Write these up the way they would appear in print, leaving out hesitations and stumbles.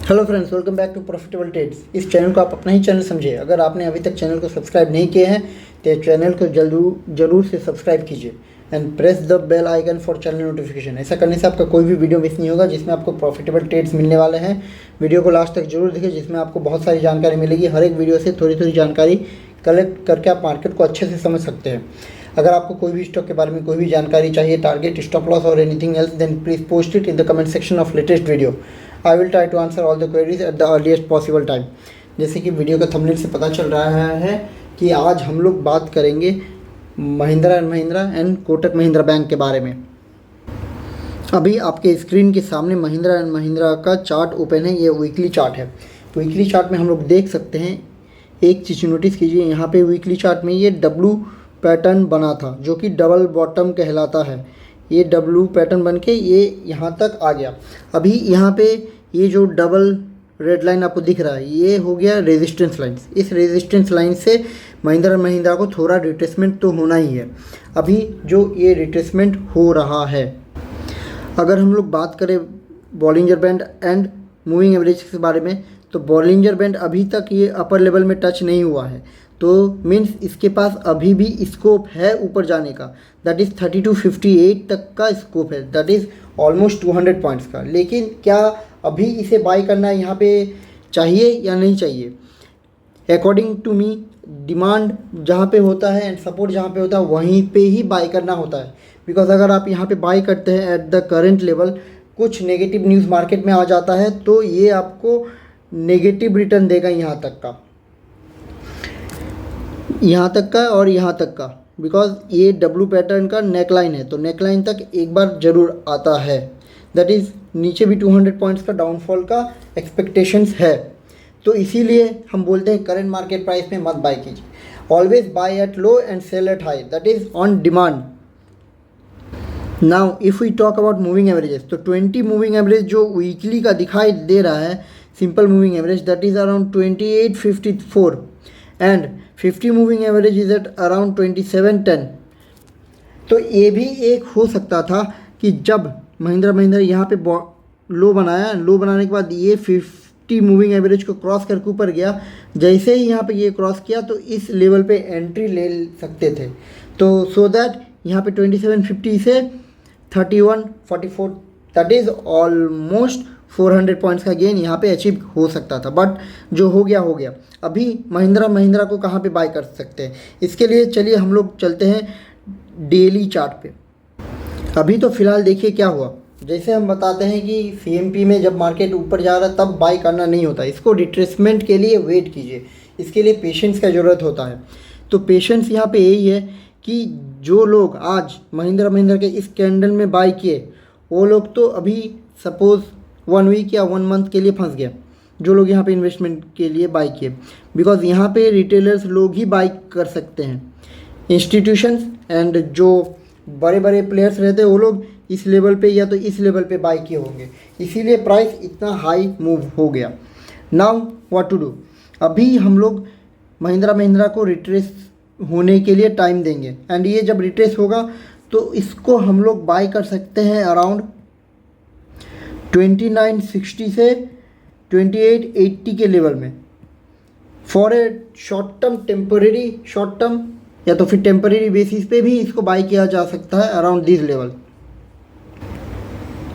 Hello friends, welcome back to profitable trades. इस channel को आप अपना ही चैनल समझिए। अगर आपने अभी तक चैनल को सब्सक्राइब नहीं किए हैं तो चैनल को जरूर से सब्सक्राइब कीजिए and press the bell icon for channel notification. ऐसा करने से आपका कोई भी वीडियो मिस नहीं होगा जिसमें आपको प्रॉफिटेबल ट्रेड्स मिलने वाले हैं। वीडियो को लास्ट तक जरूर देखिए, जिसमें आपको बहुत सारी जानकारी मिलेगी। हर एक वीडियो से थोड़ी थोड़ी जानकारी कलेक्ट करके आप मार्केट को अच्छे से समझ सकते हैं। अगर आपको कोई भी स्टॉक के बारे में कोई भी जानकारी चाहिए, टारगेट, स्टॉप लॉस और anything else, then please post it in the comment section of latest video. I will try to answer all the queries at the earliest possible time. जैसे कि वीडियो का थंबनेल से पता चल रहा है कि आज हम लोग बात करेंगे Mahindra and Mahindra and Kotak Mahindra bank के बारे में। अभी आपके स्क्रीन के सामने महिंद्रा एंड महिंद्रा का चार्ट ओपन है। ये वीकली चार्ट है। वीकली चार्ट में हम लोग देख सकते हैं, एक चीज़ नोटिस कीजिए, यहाँ पे वीकली चार्ट में ये डब्लू पैटर्न बना था जो कि डबल बॉटम कहलाता है। ये डब्लू पैटर्न बन के ये यहाँ तक आ गया। अभी यहाँ पे ये जो डबल रेड लाइन आपको दिख रहा है, ये हो गया रेजिस्टेंस लाइन। इस रेजिस्टेंस लाइन से महिंद्रा महिंद्रा को थोड़ा रिट्रेसमेंट तो होना ही है। अभी जो ये रिट्रेसमेंट हो रहा है, अगर हम लोग बात करें Bollinger band and moving average के बारे में, तो बॉलिंजर बैंड अभी तक ये अपर लेवल में टच नहीं हुआ है। तो मीन्स इसके पास अभी भी स्कोप है ऊपर जाने का। दैट इज़ 3258 तक का स्कोप है। दैट इज़ ऑलमोस्ट 200 पॉइंट्स का। लेकिन क्या अभी इसे बाय करना यहाँ पे चाहिए या नहीं चाहिए? अकॉर्डिंग टू मी, डिमांड जहाँ पे होता है एंड सपोर्ट जहाँ पे होता है वहीं पे ही बाय करना होता है। बिकॉज अगर आप यहाँ पे बाय करते हैं एट द करेंट लेवल, कुछ नेगेटिव न्यूज़ मार्केट में आ जाता है तो ये आपको नेगेटिव रिटर्न देगा यहाँ तक का और यहाँ तक का। बिकॉज ये डब्लू पैटर्न का नेकलाइन है, तो नेकलाइन तक एक बार ज़रूर आता है। दैट इज़ नीचे भी 200 पॉइंट्स का डाउनफॉल का एक्सपेक्टेशंस है। तो इसीलिए हम बोलते हैं करंट मार्केट प्राइस में मत बाय कीजिए। Always buy at low and sell at high. That is on demand. Now if we talk about moving averages, तो 20 मूविंग एवरेज जो वीकली का दिखाई दे रहा है, simple moving average, that is around 2854 and 50 moving average is at around 2710। तो ये भी एक हो सकता था कि जब महिंद्रा यहाँ पे लो बनाया, लो बनाने के बाद ये 50 मूविंग एवरेज को क्रॉस करके ऊपर गया। जैसे ही यहाँ पे ये क्रॉस किया तो इस लेवल पे एंट्री ले सकते थे। तो सो दैट यहाँ पे 2750 से 3144, दैट इज़ ऑलमोस्ट 400 पॉइंट्स का गेन यहाँ पे अचीव हो सकता था। बट जो हो गया। अभी महिंद्रा को कहाँ पे बाय कर सकते हैं? इसके लिए चलिए हम लोग चलते हैं डेली चार्ट पे। अभी तो फिलहाल देखिए क्या हुआ। जैसे हम बताते हैं कि सीएमपी में जब मार्केट ऊपर जा रहा है तब बाय करना नहीं होता। इसको रिट्रेसमेंट के लिए वेट कीजिए। इसके लिए पेशेंस का ज़रूरत होता है। तो पेशेंस यहाँ पे यही है कि जो लोग आज महिंद्रा के इस कैंडल में बाय किए, वो लोग तो अभी सपोज़ 1 वीक या 1 मंथ के लिए फंस गया। जो लोग यहाँ पे इन्वेस्टमेंट के लिए बाय किए, बिकॉज यहाँ पे रिटेलर्स लोग ही बाय कर सकते हैं। इंस्टीट्यूशंस एंड जो बड़े बड़े प्लेयर्स रहते हैं वो लोग इस लेवल पे या तो इस लेवल पे बाय किए होंगे, इसीलिए प्राइस इतना हाई मूव हो गया। Now what to do? अभी हम लोग महिंद्रा को रिट्रेस होने के लिए टाइम देंगे एंड ये जब रिट्रेस होगा तो इसको हम लोग बाय कर सकते हैं अराउंड 2960 से 2880 के लेवल में फॉर ए शॉर्ट टर्म या तो फिर टेम्परेरी बेसिस पे भी इसको बाय किया जा सकता है अराउंड दिस लेवल।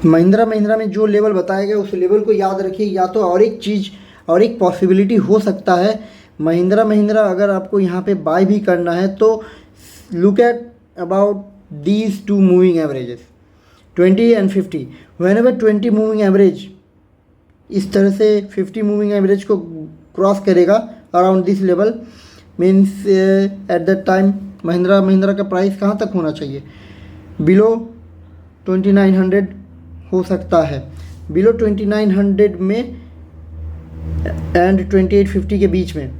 महिंद्रा में जो लेवल बताया गया उस लेवल को याद रखिए। या तो और एक पॉसिबिलिटी हो सकता है, महिंद्रा अगर आपको यहाँ पे बाय भी करना है तो look at about these 2 moving averages 20 and 50। Whenever 20 moving average इस तरह से 50 मूविंग एवरेज को क्रॉस करेगा around this level, means at that time Mahindra का प्राइस कहाँ तक होना चाहिए? बिलो 2900 हो सकता है। बिलो 2900 में एंड 2850 के बीच में,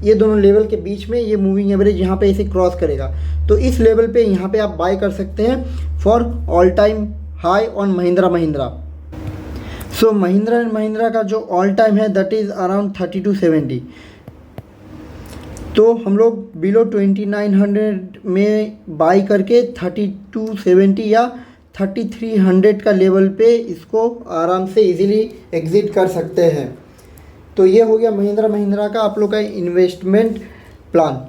ये दोनों लेवल के बीच में ये मूविंग एवरेज यहाँ पे इसे क्रॉस करेगा। तो इस लेवल पे यहाँ पे आप बाय कर सकते हैं for all time high on Mahindra. So Mahindra का जो ऑल टाइम है दैट इज़ अराउंड 3270। तो हम लोग बिलो 2900 में बाय करके 3270 या 3300 का लेवल पे इसको आराम से इजीली एग्जिट कर सकते हैं। तो ये हो गया महिंद्रा महिंद्रा का आप लोग का investment plan.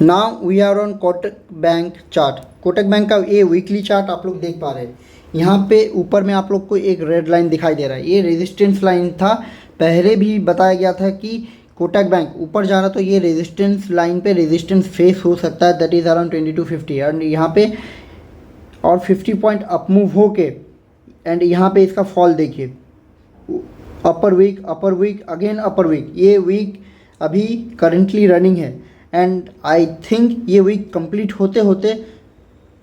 Now we are on Kotak Bank chart. Kotak Bank का ये वीकली चार्ट आप लोग देख पा रहे हैं। यहाँ पे ऊपर में आप लोग को एक रेड लाइन दिखाई दे रहा है, ये रेजिस्टेंस लाइन था। पहले भी बताया गया था कि कोटक बैंक ऊपर जा रहा तो ये रेजिस्टेंस लाइन पे रेजिस्टेंस फेस हो सकता है, दैट इज़ अराउंड 2250। एंड यहाँ पे और 50 पॉइंट अप मूव हो के एंड यहाँ पे इसका फॉल देखिए, अपर वीक अगेन अपर वीक। ये वीक अभी करंटली रनिंग है एंड आई थिंक ये वीक कंप्लीट होते होते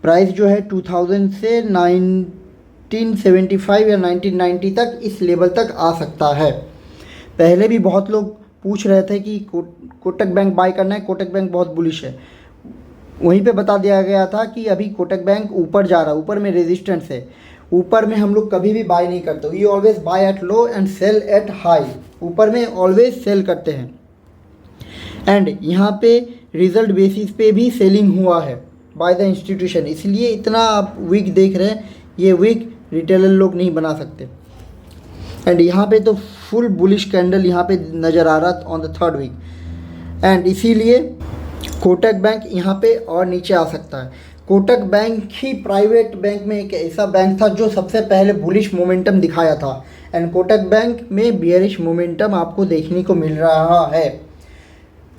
प्राइस जो है 2000 से 1975 या 1990 तक इस लेवल तक आ सकता है। पहले भी बहुत लोग पूछ रहे थे कि कोटक बैंक बाय करना है, कोटक बैंक बहुत बुलिश है। वहीं पे बता दिया गया था कि अभी कोटक बैंक ऊपर जा रहा है, ऊपर में रेजिस्टेंस है, ऊपर में हम लोग कभी भी बाय नहीं करते। We always buy at low and sell at high. ऊपर में ऑलवेज सेल करते हैं एंड यहाँ पे रिजल्ट बेसिस पे भी सेलिंग हुआ है बाय द इंस्टीट्यूशन, इसलिए इतना आप वीक देख रहे हैं। ये वीक रिटेलर लोग नहीं बना सकते। एंड यहाँ पे तो फुल बुलिश कैंडल यहाँ पे नज़र आ रहा on the third week and इसीलिए कोटक बैंक यहाँ पे और नीचे आ सकता है। कोटक बैंक ही प्राइवेट बैंक में एक ऐसा बैंक था जो सबसे पहले बुलिश मोमेंटम दिखाया था एंड कोटक बैंक में बियरिश मोमेंटम आपको देखने को मिल रहा है।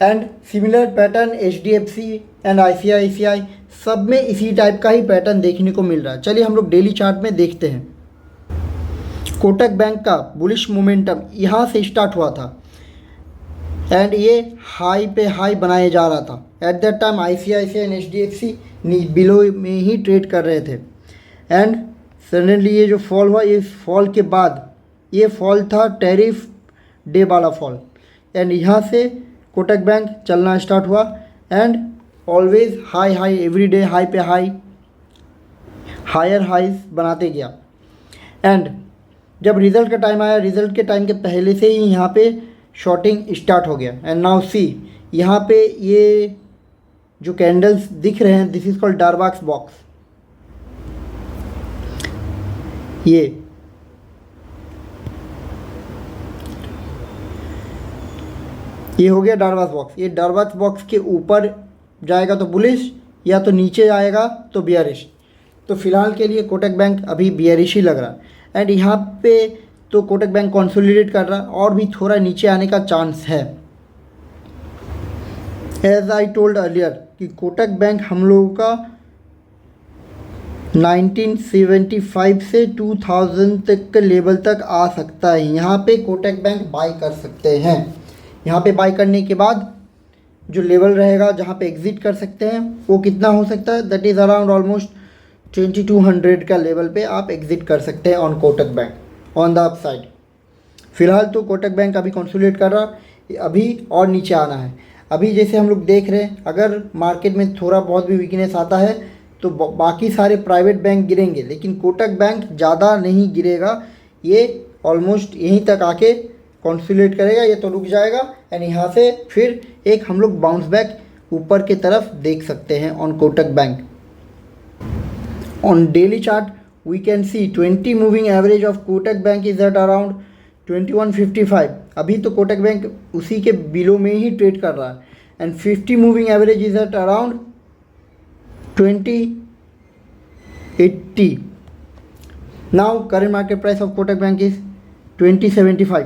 And similar pattern HDFC and ICICI सब में इसी टाइप का ही पैटर्न देखने को मिल रहा है। चलिए हम लोग डेली चार्ट में देखते हैं। कोटक बैंक का बुलिश मोमेंटम यहाँ से स्टार्ट हुआ था एंड ये हाई पे हाई बनाए जा रहा था। At that time ICICI and HDFC below में ही ट्रेड कर रहे थे एंड सडनली ये जो फॉल हुआ, ये फॉल के बाद ये फॉल था टैरिफ डे वाला फॉल एंड यहाँ से कोटक बैंक चलना स्टार्ट हुआ and always high high every day, high पे हाई, हायर हाइज बनाते गया। एंड जब रिज़ल्ट का टाइम आया, रिज़ल्ट के टाइम के पहले से ही यहाँ पे शॉर्टिंग स्टार्ट हो गया एंड नाउ सी यहाँ पे ये जो कैंडल्स दिख रहे हैं, दिस इज़ कॉल्ड डार्बाक्स बॉक्स। ये हो गया डार्बाक्स बॉक्स। ये डार्बाक्स बॉक्स के ऊपर जाएगा तो बुलिश या तो नीचे आएगा तो बियरिश। तो फिलहाल के लिए कोटक बैंक अभी बियरिश ही लग रहा है एंड यहाँ पे तो कोटक बैंक कंसोलिडेट कर रहा है और भी थोड़ा नीचे आने का चांस है। एज आई टोल्ड अर्लियर कि कोटक बैंक हम लोगों का 1975 से 2000 तक के लेवल तक आ सकता है। यहाँ पे कोटक बैंक बाय कर सकते हैं। यहाँ पे बाय करने के बाद जो लेवल रहेगा जहाँ पे एग्ज़िट कर सकते हैं वो कितना हो सकता है, दैट इज़ अराउंड ऑलमोस्ट 2200 का लेवल पे आप एग्ज़िट कर सकते हैं on Kotak Bank on the up side. फ़िलहाल तो कोटक बैंक अभी कंसोलिडेट कर रहा, अभी और नीचे आना है। अभी जैसे हम लोग देख रहे हैं, अगर मार्केट में थोड़ा बहुत भी वीकनेस आता है तो बाकी सारे प्राइवेट बैंक गिरेंगे, लेकिन कोटक बैंक ज़्यादा नहीं गिरेगा। ये ऑलमोस्ट यहीं तक आके कंसोलिडेट करेगा, ये तो रुक जाएगा एंड यहाँ से फिर एक हम लोग बाउंस बैक ऊपर की तरफ देख सकते हैं on Kotak Bank. On daily chart we can see 20 moving average of Kotak Bank is at around 2155। अभी तो कोटक बैंक उसी के बिलो में ही ट्रेड कर रहा है and 50 moving average is at around 2080। Now current market price of Kotak Bank is 2075।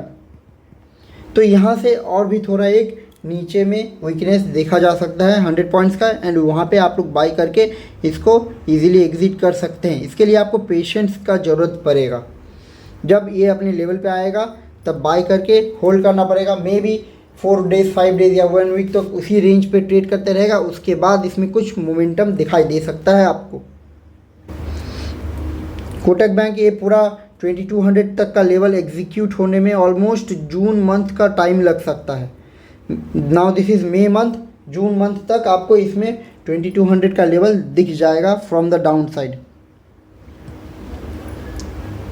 तो यहाँ से और भी थोड़ा एक नीचे में वीकनेस देखा जा सकता है 100 पॉइंट्स का एंड वहाँ पे आप लोग बाई करके इसको इजीली एग्जिट कर सकते हैं। इसके लिए आपको पेशेंस का ज़रूरत पड़ेगा। जब ये अपने लेवल पे आएगा तब बाई करके होल्ड करना पड़ेगा। मे बी 4 डेज़ 5 डेज़ या 1 वीक तक उसी रेंज पे ट्रेड करते रहेगा। उसके बाद इसमें कुछ मोमेंटम दिखाई दे सकता है आपको। कोटक बैंक ये पूरा 2200 तक का लेवल एग्जीक्यूट होने में ऑलमोस्ट जून मंथ का टाइम लग सकता है। Now this is May month, June month तक आपको इसमें 2200 का लेवल दिख जाएगा फ्रॉम द डाउन साइड।